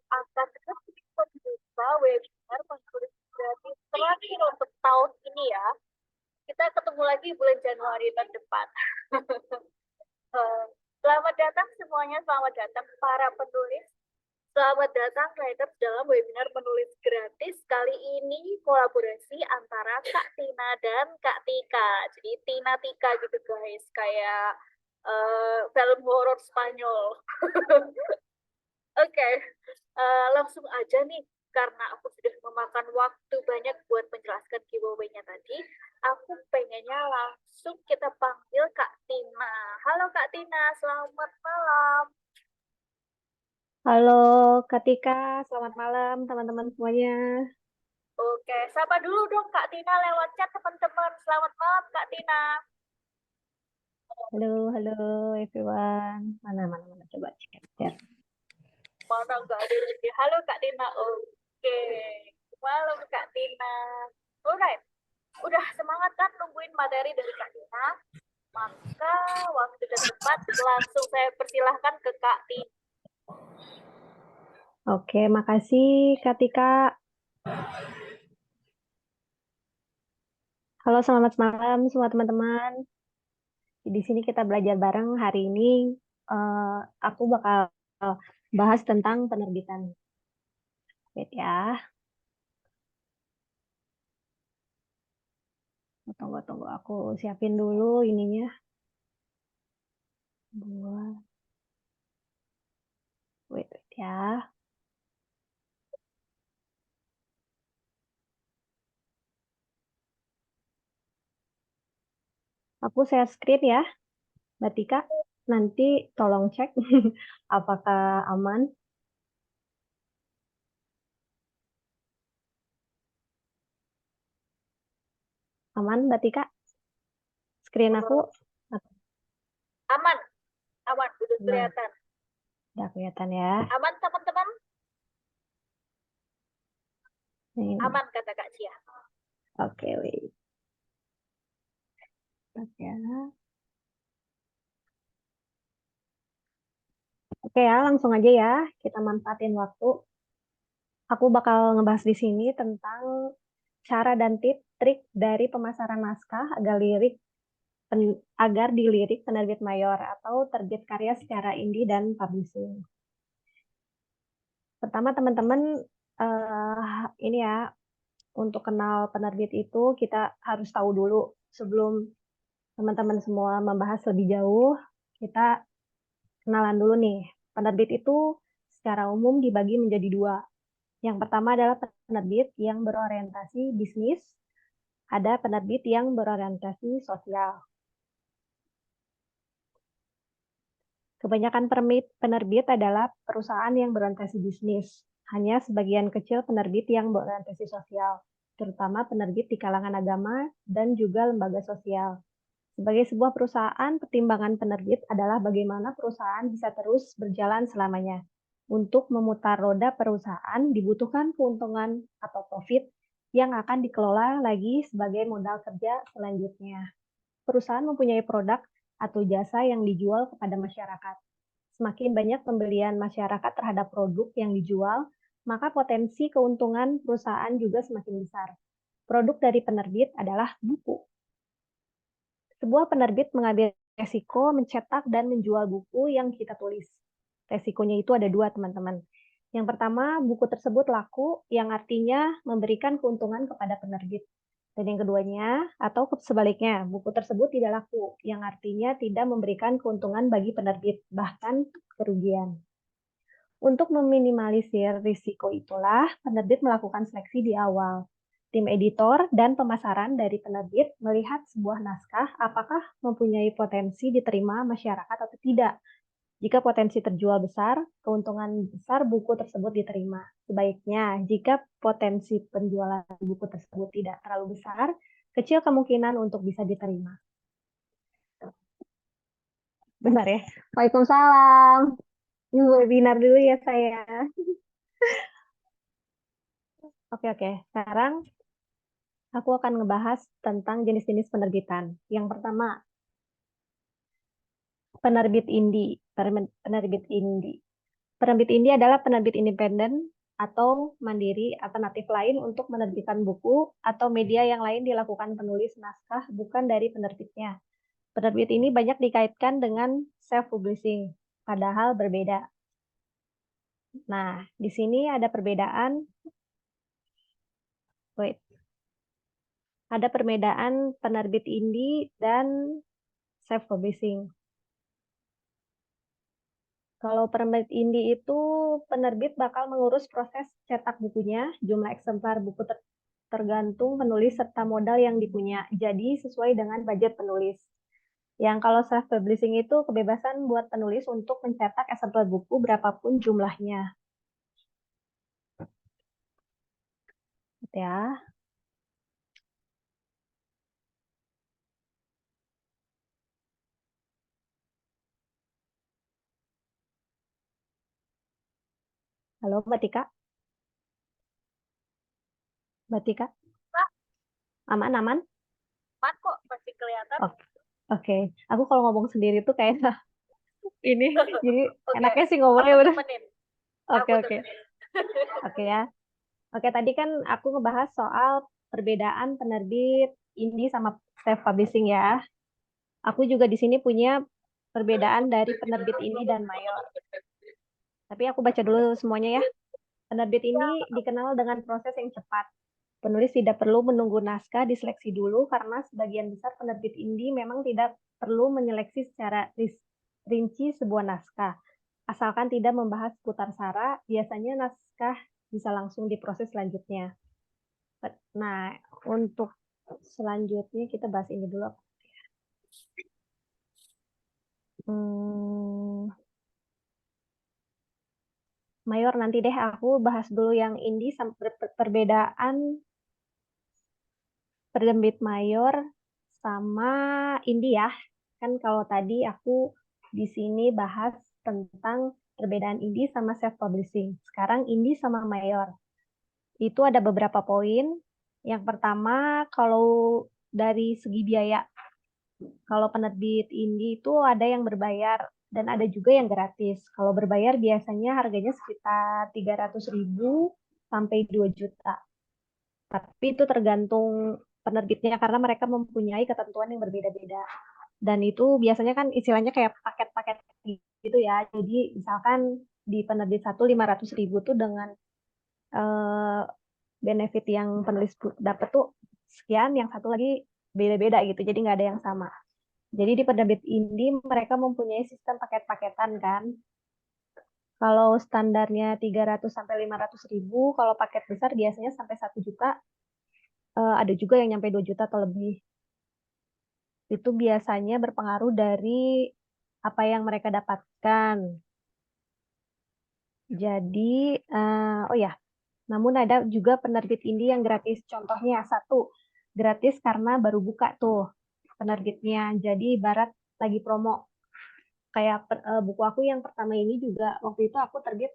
akan terus membuka webinar menulis gratis terakhir untuk tahun ini ya. Kita ketemu lagi bulan Januari tahun depan. Selamat datang semuanya, selamat datang para penulis. Selamat datang writers dalam webinar menulis gratis. Kali ini kolaborasi antara Kak Tina dan Kak Tika. Jadi Tina Tika gitu guys, kayak film horor Spanyol. Oke, langsung aja nih, karena aku sudah memakan waktu banyak buat menjelaskan giveaway-nya tadi, aku pengennya langsung kita panggil Kak Tina. Halo Kak Tina, selamat malam. Halo Kak Tika, selamat malam teman-teman semuanya. Oke, sapa dulu dong Kak Tina lewat chat teman-teman. Selamat malam Kak Tina. Halo, halo everyone. Mana, coba cek. Mana nggak ada di sini. Halo Kak Tina. Oke, malam Kak Tina. Alright, udah semangat kan nungguin materi dari Kak Tina? Maka waktu dan tempat langsung saya persilahkan ke Kak Tina. Oke, makasih Kak Tika. Halo, selamat malam semua teman-teman. Di sini kita belajar bareng hari ini. Aku bakal bahas tentang penerbitan. Wait ya, tunggu. Aku siapin dulu ininya. Wait ya. Aku share screen ya, Mbak Tika. Nanti tolong cek apakah aman. Aman, Mbak Tika? Screen aku Aman, aman, udah aman. kelihatan. Udah kelihatan ya. Aman teman-teman? Ini. Aman kata Kak Cia. Oke, wait. Oke. Oke ya, langsung aja ya. Kita manfaatin waktu. Aku bakal ngebahas di sini tentang cara dan trik dari pemasaran naskah agar dilirik penerbit mayor atau terbit karya secara indie dan publishing. Pertama teman-teman, ini ya, untuk kenal penerbit itu kita harus tahu dulu sebelum teman-teman semua membahas lebih jauh, kita kenalan dulu nih. Penerbit itu secara umum dibagi menjadi dua. Yang pertama adalah penerbit yang berorientasi bisnis, ada penerbit yang berorientasi sosial. Kebanyakan penerbit adalah perusahaan yang berorientasi bisnis. Hanya sebagian kecil penerbit yang berorientasi sosial, terutama penerbit di kalangan agama dan juga lembaga sosial. Sebagai sebuah perusahaan, pertimbangan penerbit adalah bagaimana perusahaan bisa terus berjalan selamanya. Untuk memutar roda perusahaan dibutuhkan keuntungan atau profit yang akan dikelola lagi sebagai modal kerja selanjutnya. Perusahaan mempunyai produk atau jasa yang dijual kepada masyarakat. Semakin banyak pembelian masyarakat terhadap produk yang dijual, maka potensi keuntungan perusahaan juga semakin besar. Produk dari penerbit adalah buku. Sebuah penerbit mengambil resiko mencetak dan menjual buku yang kita tulis. Resikonya itu ada dua, teman-teman. Yang pertama, buku tersebut laku, yang artinya memberikan keuntungan kepada penerbit. Dan yang keduanya, atau sebaliknya, buku tersebut tidak laku, yang artinya tidak memberikan keuntungan bagi penerbit, bahkan kerugian. Untuk meminimalisir risiko itulah, penerbit melakukan seleksi di awal. Tim editor dan pemasaran dari penerbit melihat sebuah naskah apakah mempunyai potensi diterima masyarakat atau tidak. Jika potensi terjual besar, keuntungan besar buku tersebut diterima. Sebaiknya, jika potensi penjualan buku tersebut tidak terlalu besar, kecil kemungkinan untuk bisa diterima. Benar ya? Waalaikumsalam. Ini webinar dulu ya saya. Oke. Sekarang aku akan ngebahas tentang jenis-jenis penerbitan. Yang pertama, penerbit indie. Penerbit indie adalah penerbit independen atau mandiri alternatif lain untuk menerbitkan buku atau media yang lain dilakukan penulis naskah bukan dari penerbitnya. Penerbit ini banyak dikaitkan dengan self-publishing, padahal berbeda. Nah, di sini ada perbedaan. Ada perbedaan penerbit indie dan self-publishing. Kalau penerbit indie itu, penerbit bakal mengurus proses cetak bukunya, jumlah eksemplar buku tergantung penulis serta modal yang dipunya. Jadi sesuai dengan budget penulis. Yang kalau self-publishing itu kebebasan buat penulis untuk mencetak eksemplar buku berapapun jumlahnya. Gitu ya. Halo Mbak Tika? Mbak Tika? Pak, Aman-aman? Mat kok masih kelihatan? Oke. Aku kalau ngomong sendiri tuh kayak ini. Jadi Oke, enaknya sih ngomongnya aku udah. temenin. Oke, Aku oke. temenin. Oke ya. Oke, tadi kan aku ngebahas soal perbedaan penerbit indie sama self-publishing ya. Aku juga di sini punya perbedaan dari penerbit indie dan mayor. Tapi aku baca dulu semuanya ya. Penerbit indie dikenal dengan proses yang cepat. Penulis tidak perlu menunggu naskah diseleksi dulu karena sebagian besar penerbit indie memang tidak perlu menyeleksi secara rinci sebuah naskah. Asalkan tidak membahas putar sara, biasanya naskah bisa langsung diproses selanjutnya. Nah, untuk selanjutnya kita bahas ini dulu. Hmm, mayor nanti deh aku bahas dulu yang indie sampai perbedaan penerbit mayor sama indie ya. Kan kalau tadi aku di sini bahas tentang perbedaan indie sama self-publishing. Sekarang indie sama mayor. Itu ada beberapa poin. Yang pertama, kalau dari segi biaya, kalau penerbit indie itu ada yang berbayar dan ada juga yang gratis. Kalau berbayar biasanya harganya sekitar 300.000 sampai 2 juta. Tapi itu tergantung penerbitnya karena mereka mempunyai ketentuan yang berbeda-beda. Dan itu biasanya kan istilahnya kayak paket-paket gitu ya. Jadi misalkan di penerbit satu 500.000 tuh dengan eh, benefit yang penulis dapat tuh sekian, yang satu lagi beda-beda gitu. Jadi nggak ada yang sama. Jadi di penerbit indie mereka mempunyai sistem paket-paketan kan. Kalau standarnya 300 sampai 500.000, kalau paket besar biasanya sampai 1 juta, ada juga yang nyampe 2 juta atau lebih. Itu biasanya berpengaruh dari apa yang mereka dapatkan. Jadi, oh ya, namun ada juga penerbit indie yang gratis. Contohnya satu, gratis karena baru buka tuh penerbitnya. Jadi ibarat lagi promo. Kayak buku aku yang pertama ini juga waktu itu aku terbit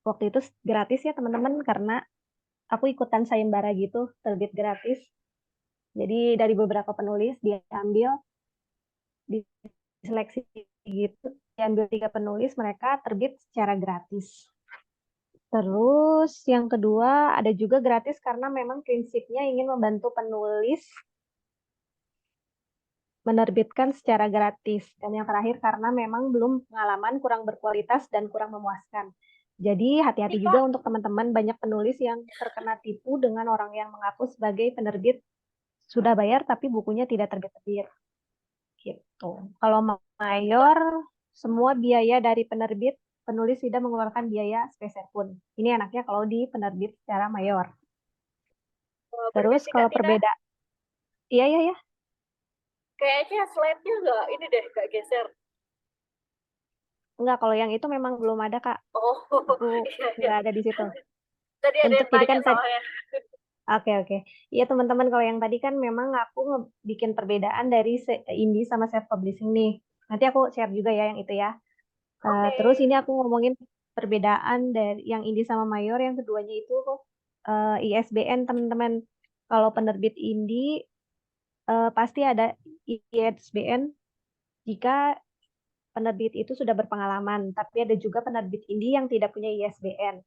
waktu itu gratis ya teman-teman karena aku ikutan sayembara gitu terbit gratis. Jadi dari beberapa penulis diambil diseleksi gitu, diambil 3 penulis mereka terbit secara gratis. Terus yang kedua ada juga gratis karena memang prinsipnya ingin membantu penulis menerbitkan secara gratis. Dan yang terakhir karena memang belum pengalaman kurang berkualitas dan kurang memuaskan. Jadi hati-hati juga untuk teman-teman banyak penulis yang terkena tipu dengan orang yang mengaku sebagai penerbit sudah bayar tapi bukunya tidak terbit-terbit. Gitu. Kalau mayor, semua biaya dari penerbit, penulis tidak mengeluarkan biaya sepeser pun. Ini enaknya kalau di penerbit secara mayor. Terus Permisi Kak kalau Tina, iya, iya, iya. kayaknya slide-nya nggak ini deh, nggak geser. Enggak, kalau yang itu memang belum ada, Kak. Oh, Aku iya, iya. nggak ada di situ. Tadi ada Untuk yang jadi tanya kan tadi, soalnya. oke, oke. Iya teman-teman, kalau yang tadi kan memang aku bikin perbedaan dari indie sama self publishing nih. Nanti aku share juga ya yang itu ya. Oke. Terus ini aku ngomongin perbedaan dari yang indie sama mayor. Yang keduanya itu ISBN teman-teman. Kalau penerbit indie pasti ada ISBN jika penerbit itu sudah berpengalaman, tapi ada juga penerbit indie yang tidak punya ISBN.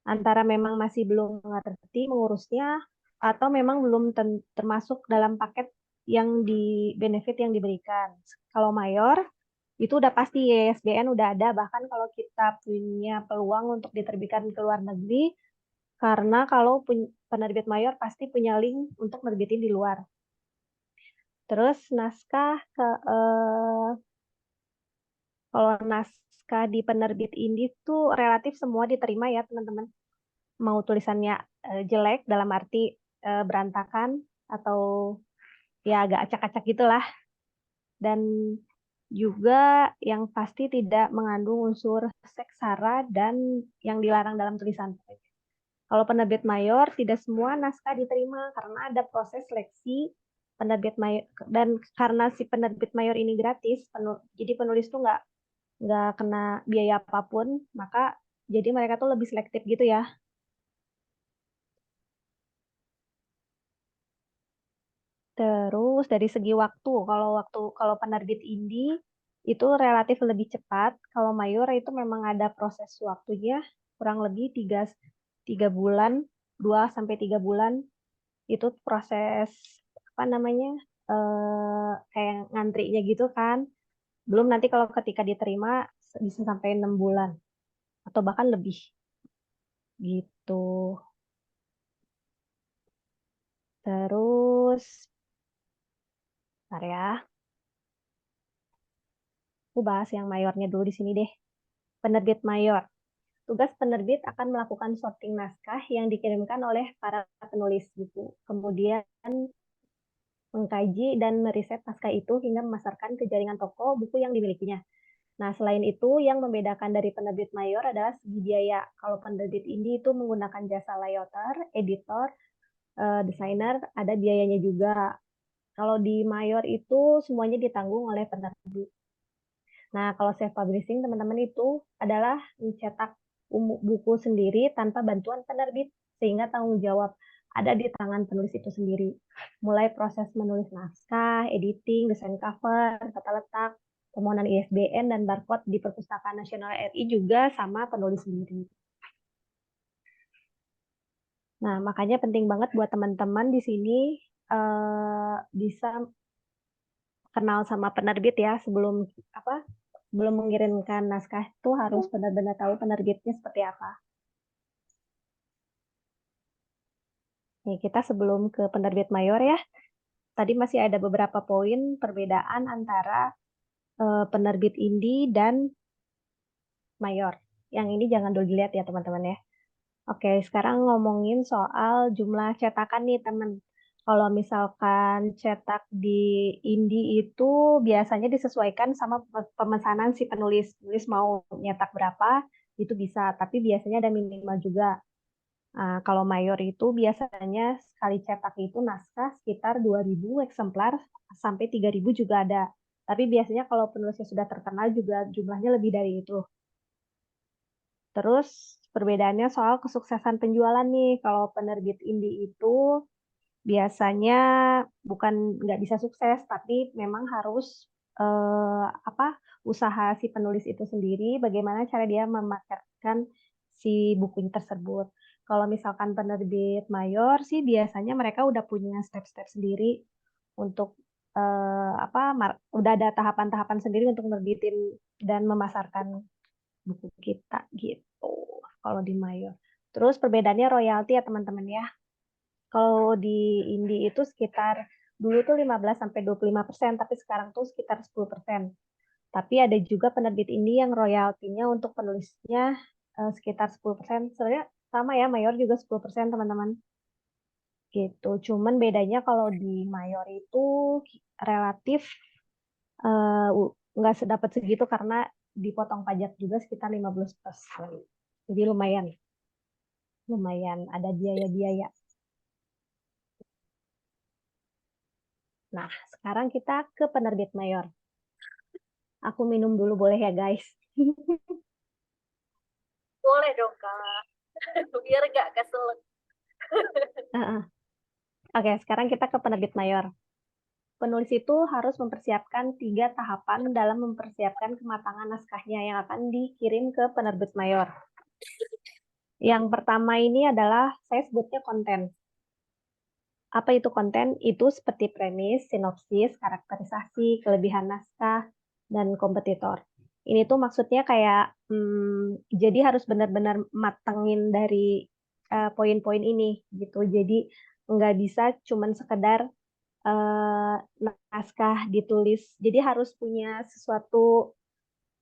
Antara memang masih belum mengerti mengurusnya, atau memang belum termasuk dalam paket yang di benefit yang diberikan. Kalau mayor, itu udah pasti ISBN udah ada, bahkan kalau kita punya peluang untuk diterbitkan ke luar negeri, karena kalau penerbit mayor pasti punya link untuk nerbitin di luar. Terus kalau naskah di penerbit indie tuh relatif semua diterima ya teman-teman. Mau tulisannya jelek dalam arti berantakan atau ya agak acak-acak gitulah. Dan juga yang pasti tidak mengandung unsur seks sara dan yang dilarang dalam tulisan. Kalau penerbit mayor, tidak semua naskah diterima karena ada proses seleksi penerbit mayor. Dan karena si penerbit mayor ini gratis, jadi penulis tuh nggak kena biaya apapun, maka jadi mereka tuh lebih selektif gitu ya. Terus dari segi kalau penerbit indie itu relatif lebih cepat. Kalau mayor itu memang ada proses waktunya kurang lebih 3 bulan, 2 sampai 3 bulan itu proses apa namanya kayak ngantrinya gitu kan. Belum nanti kalau ketika diterima bisa sampai 6 bulan atau bahkan lebih gitu. Terus, bentar ya, aku bahas yang mayornya dulu di sini deh. Penerbit mayor. Tugas penerbit akan melakukan sorting naskah yang dikirimkan oleh para penulis buku. Kemudian mengkaji dan meriset naskah itu hingga memasarkan ke jaringan toko buku yang dimilikinya. Nah, selain itu, yang membedakan dari penerbit mayor adalah segi biaya. Kalau penerbit indie itu menggunakan jasa layouter, editor, desainer, ada biayanya juga. Kalau di mayor itu semuanya ditanggung oleh penerbit. Nah, kalau self-publishing, teman-teman itu adalah mencetak buku sendiri tanpa bantuan penerbit, sehingga tanggung jawab ada di tangan penulis itu sendiri. Mulai proses menulis naskah, editing, desain cover, tata letak, permohonan ISBN, dan barcode di Perpustakaan Nasional RI juga sama penulis sendiri. Nah, makanya penting banget buat teman-teman di sini bisa kenal sama penerbit ya sebelum mengirimkan naskah itu harus benar-benar tahu penerbitnya seperti apa. Nih, kita sebelum ke penerbit mayor ya, tadi masih ada beberapa poin perbedaan antara penerbit indie dan mayor. Yang ini jangan dulu dilihat ya teman-teman ya. Oke, sekarang ngomongin soal jumlah cetakan nih teman. Kalau misalkan cetak di indie itu biasanya disesuaikan sama pemesanan si penulis. Penulis mau nyetak berapa, itu bisa. Tapi biasanya ada minimal juga. Nah, kalau mayor itu biasanya sekali cetak itu naskah sekitar 2.000 eksemplar sampai 3.000 juga ada. Tapi biasanya kalau penulisnya sudah terkenal juga jumlahnya lebih dari itu. Terus perbedaannya soal kesuksesan penjualan nih. Kalau penerbit indie itu biasanya bukan nggak bisa sukses, tapi memang harus apa usaha si penulis itu sendiri, bagaimana cara dia memasarkan si bukunya tersebut. Kalau misalkan penerbit mayor sih biasanya mereka udah punya step-step sendiri untuk udah ada tahapan-tahapan sendiri untuk nerbitin dan memasarkan buku kita gitu. Kalau di mayor. Terus perbedaannya royalti ya teman-teman ya. Kalau di indie itu sekitar dulu tuh 15-25%, tapi sekarang tuh sekitar 10%. Tapi ada juga penerbit indie yang royaltinya untuk penulisnya sekitar 10%. Sebenarnya sama ya, mayor juga 10% teman-teman. Gitu. Cuman bedanya kalau di mayor itu relatif nggak sedapat segitu karena dipotong pajak juga sekitar 15%. Jadi lumayan, lumayan ada biaya-biaya. Nah, sekarang kita ke penerbit mayor. Aku minum dulu boleh ya guys? Boleh dong, Kak. Biar nggak kesel. Oke, sekarang kita ke penerbit mayor. penulis itu harus mempersiapkan 3 tahapan dalam mempersiapkan kematangan naskahnya yang akan dikirim ke penerbit mayor. Yang pertama ini adalah saya sebutnya konten. Apa itu konten? Itu seperti premis, sinopsis, karakterisasi, kelebihan naskah, dan kompetitor. Ini tuh maksudnya kayak, jadi harus benar-benar matengin dari poin-poin ini gitu. Jadi nggak bisa cuman sekedar naskah ditulis. Jadi harus punya sesuatu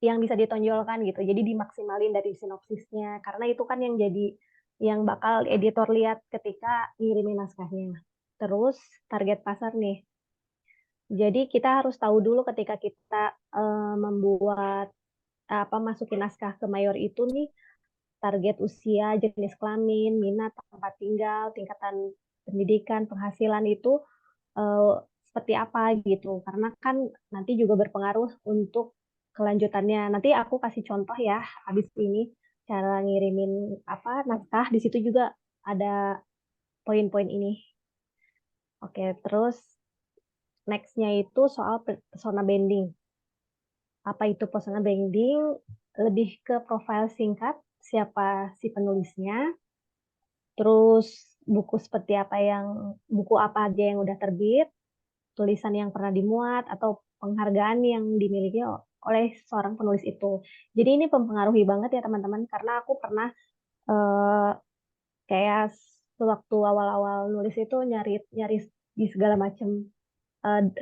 yang bisa ditonjolkan gitu. Jadi dimaksimalin dari sinopsisnya. Karena itu kan yang jadi yang bakal editor lihat ketika ngirimin naskahnya. Terus target pasar nih. Jadi kita harus tahu dulu ketika kita membuat masukin naskah ke mayor itu nih target usia, jenis kelamin, minat, tempat tinggal, tingkatan pendidikan, penghasilan itu seperti apa gitu. Karena kan nanti juga berpengaruh untuk kelanjutannya. Nanti aku kasih contoh ya habis ini cara ngirimin naskah di situ juga ada poin-poin ini. Oke, terus next-nya itu soal persona branding. Apa itu persona branding? Lebih ke profil singkat, siapa si penulisnya, terus buku apa aja yang udah terbit, tulisan yang pernah dimuat, atau penghargaan yang dimiliki oleh seorang penulis itu. Jadi ini mempengaruhi banget ya teman-teman, karena aku pernah eh, kayak sewaktu awal-awal nulis itu nyari di segala macam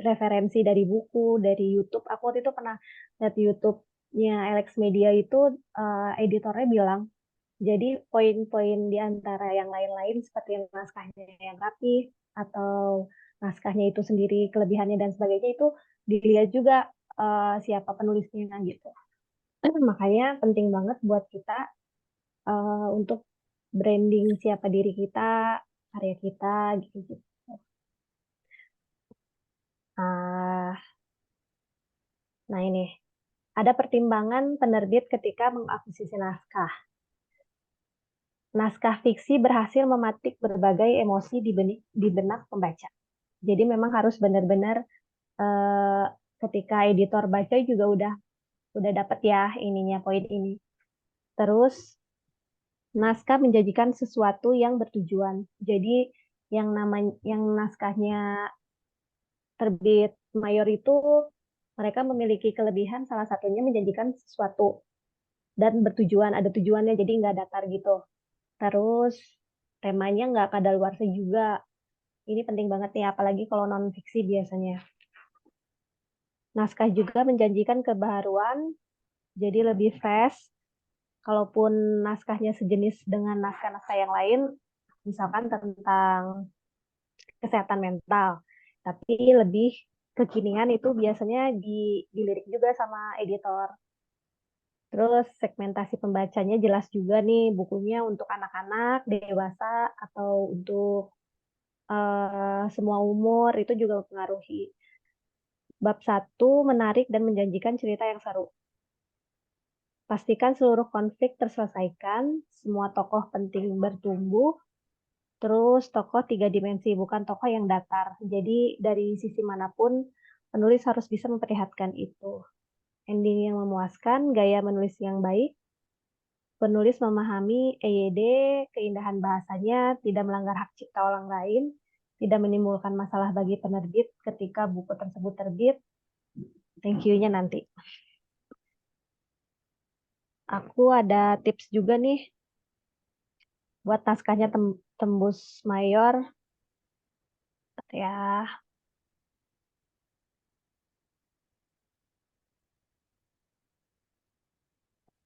referensi dari buku, dari YouTube. Aku waktu itu pernah lihat YouTube-nya Alex Media itu editornya bilang, jadi poin-poin di antara yang lain-lain seperti naskahnya yang rapi atau naskahnya itu sendiri kelebihannya dan sebagainya itu dilihat juga siapa penulisnya gitu. Makanya penting banget buat kita untuk branding siapa diri kita, karya kita gitu. Ah, nah ini ada pertimbangan penerbit ketika mengakuisisi naskah. Naskah fiksi berhasil mematik berbagai emosi di benak pembaca. Jadi memang harus benar-benar ketika editor baca juga udah dapet ya ininya poin ini. Terus naskah menjanjikan sesuatu yang bertujuan. Jadi yang naskahnya terbit mayor itu mereka memiliki kelebihan salah satunya menjanjikan sesuatu dan bertujuan, ada tujuannya jadi nggak datar gitu. Terus temanya nggak kadaluarsa juga. Ini penting banget nih, apalagi kalau non fiksi biasanya. Naskah juga menjanjikan kebaruan, jadi lebih fresh. Kalaupun naskahnya sejenis dengan naskah-naskah yang lain, misalkan tentang kesehatan mental, tapi lebih kekinian itu biasanya dilirik juga sama editor. Terus segmentasi pembacanya jelas juga nih, bukunya untuk anak-anak, dewasa, atau untuk semua umur, itu juga mempengaruhi. Bab 1 menarik dan menjanjikan cerita yang seru. Pastikan seluruh konflik terselesaikan, semua tokoh penting bertumbuh, terus tokoh 3 dimensi, bukan tokoh yang datar. Jadi dari sisi manapun, penulis harus bisa memperlihatkan itu. Ending yang memuaskan, gaya menulis yang baik, penulis memahami EYD, keindahan bahasanya, tidak melanggar hak cipta orang lain, tidak menimbulkan masalah bagi penerbit ketika buku tersebut terbit. Thank you-nya nanti. Aku ada tips juga nih buat naskahnya tembus mayor. Ya,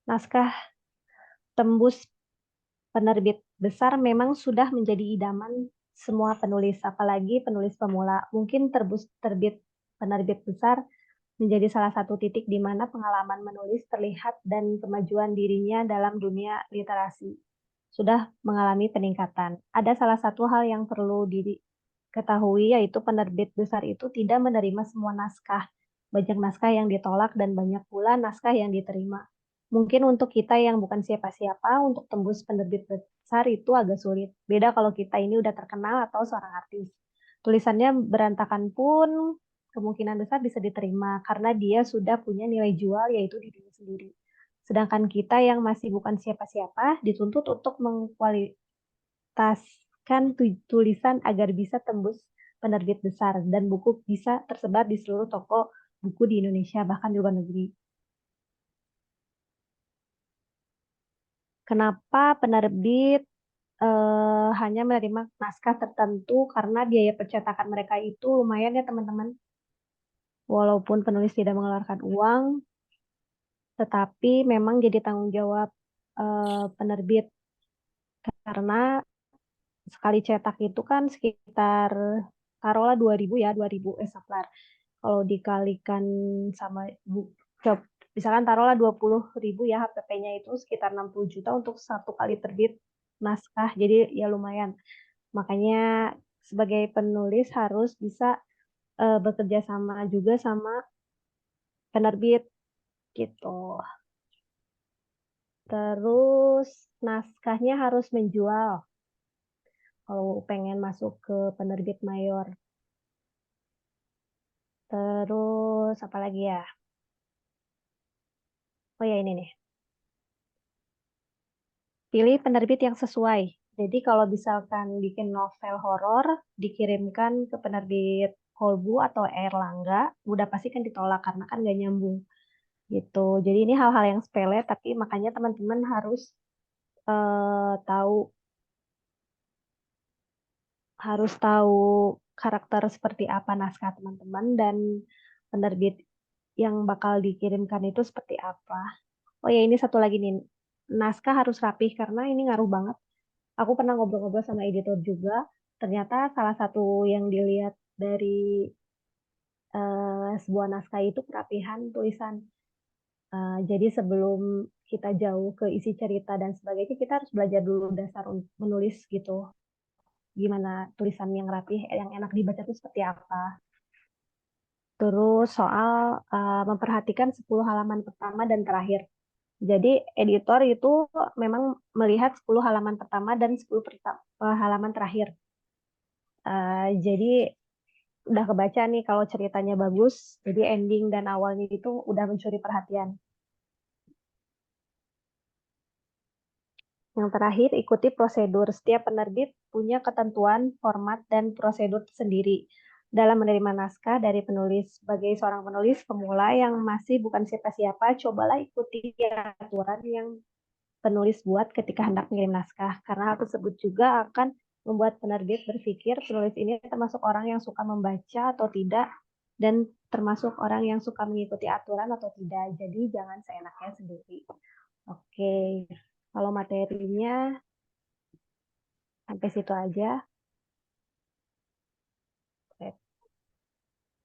naskah tembus penerbit besar memang sudah menjadi idaman semua penulis, apalagi penulis pemula. Mungkin terbit penerbit besar menjadi salah satu titik di mana pengalaman menulis terlihat dan kemajuan dirinya dalam dunia literasi sudah mengalami peningkatan. Ada salah satu hal yang perlu diketahui, yaitu penerbit besar itu tidak menerima semua naskah. Banyak naskah yang ditolak dan banyak pula naskah yang diterima. Mungkin untuk kita yang bukan siapa-siapa, untuk tembus penerbit besar itu agak sulit. Beda kalau kita ini udah terkenal atau seorang artis. Tulisannya berantakan pun kemungkinan besar bisa diterima karena dia sudah punya nilai jual yaitu di diri sendiri. Sedangkan kita yang masih bukan siapa-siapa dituntut untuk mengkualitaskan tulisan agar bisa tembus penerbit besar dan buku bisa tersebar di seluruh toko buku di Indonesia bahkan di luar negeri. Kenapa penerbit hanya menerima naskah tertentu karena biaya percetakan mereka itu lumayan ya teman-teman. Walaupun penulis tidak mengeluarkan uang, tetapi memang jadi tanggung jawab penerbit karena sekali cetak itu kan sekitar taruhlah 2000 ya, 2000 eksemplar. Kalau dikalikan sama misalkan taruhlah 20.000 ya HPP-nya itu sekitar 60 juta untuk satu kali terbit naskah. Jadi ya lumayan. Makanya sebagai penulis harus bisa bekerja sama juga sama penerbit gitu. Terus naskahnya harus menjual kalau pengen masuk ke penerbit mayor. Terus apa lagi ya? Oh ya ini nih. Pilih penerbit yang sesuai. Jadi kalau misalkan bikin novel horor, dikirimkan ke penerbit Kolbu atau Erlangga, udah pasti kan ditolak karena kan gak nyambung gitu. Jadi ini hal-hal yang sepele, tapi makanya teman-teman tahu harus tahu karakter seperti apa naskah teman-teman dan penerbit yang bakal dikirimkan itu seperti apa. Oh ya ini satu lagi nih, naskah harus rapih karena ini ngaruh banget. Aku pernah ngobrol-ngobrol sama editor juga. Ternyata salah satu yang dilihat dari sebuah naskah itu kerapihan tulisan. Jadi sebelum kita jauh ke isi cerita dan sebagainya, kita harus belajar dulu dasar menulis gitu. Gimana tulisan yang rapih, yang enak dibaca itu seperti apa. Terus soal memperhatikan 10 halaman pertama dan terakhir. Jadi editor itu memang melihat 10 halaman pertama dan 10 halaman terakhir. Jadi udah kebaca nih kalau ceritanya bagus, jadi ending dan awalnya itu udah mencuri perhatian. Yang terakhir, ikuti prosedur. Setiap penerbit punya ketentuan, format, dan prosedur sendiri dalam menerima naskah dari penulis. Sebagai seorang penulis pemula yang masih bukan siapa-siapa, cobalah ikuti aturan yang penulis buat ketika hendak mengirim naskah. Karena hal tersebut juga akan membuat penerbit berpikir penulis ini termasuk orang yang suka membaca atau tidak, dan termasuk orang yang suka mengikuti aturan atau tidak. Jadi jangan seenaknya sendiri. Oke, kalau materinya sampai situ aja.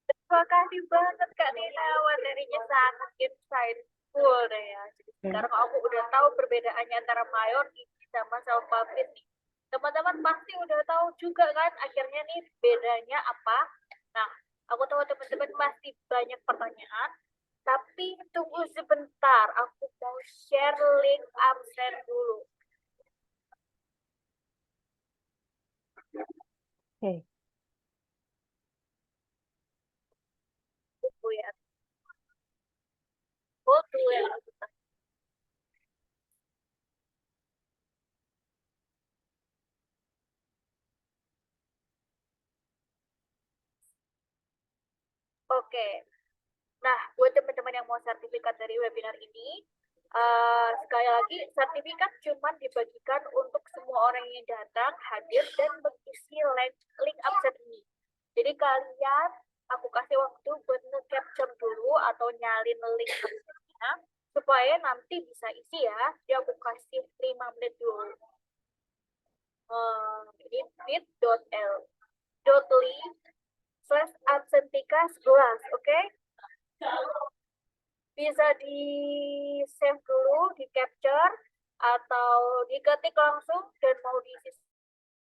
Terima kasih banget Kak Nina, materinya sangat insightful deh ya. Jadi sekarang aku udah tahu perbedaannya antara mayor ini sama self-publish nih. Teman-teman pasti udah tahu juga kan akhirnya nih bedanya apa. Nah, aku tahu teman-teman masih banyak pertanyaan, tapi tunggu sebentar, aku mau share link absen dulu. Oke. Tunggu ya. Oh, tunggu ya. Oke. Nah, buat teman-teman yang mau sertifikat dari webinar ini, sekali lagi, sertifikat cuma dibagikan untuk semua orang yang datang, hadir, dan mengisi link absen ini. Jadi kalian, aku kasih waktu buat nge-capture dulu atau nyalin link absennya, supaya nanti bisa isi ya. Jadi aku kasih 5 menit dulu. Ini bit.ly/absentika11, oke? Bisa di save dulu, di capture, atau diketik langsung dan mau diisi